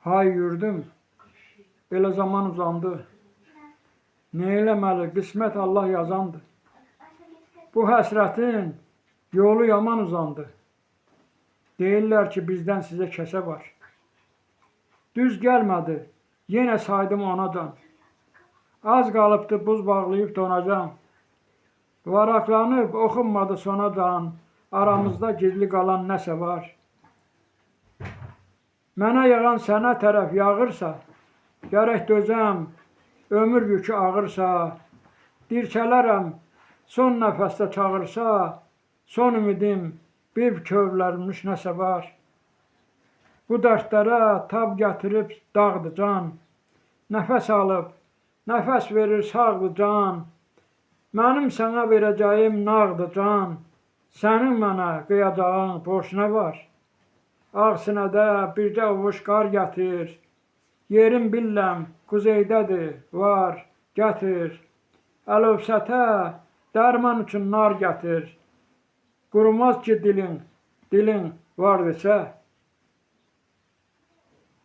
Hay yurdum, elə zaman uzandı. Ne eləməli, qismət Allah yazandı. Bu həsrətin yolu yaman uzandı. Deyirlər ki, bizdən sizə kəsə var. Düz gəlmədi, yenə saydım onadan. Az qalıbdı, buz bağlayıb donacam. Varaqlanıb, oxunmadı sonadan. Aramızda gizli qalan nəsə var. Mənə yağan sənə tərəf yağırsa, gərək dözəm, ömür yükü ağırsa, dirçələrəm, son nəfəsdə çağırsa, son ümidim bir kövlərmiş nəsə var. Bu dərdlərə tab gətirib dağdı can, nəfəs alıb, nəfəs verir sağdı can. Mənim sənə verəcəyim nağdı can, sənin mənə qıyacağın borc nə var? Ağ sinədə bircə ovuş qar gətir, yerim billəm quzeydədir, var, gətir. Əlövsətə dərman üçün nar gətir, qurumaz ki dilin var desə.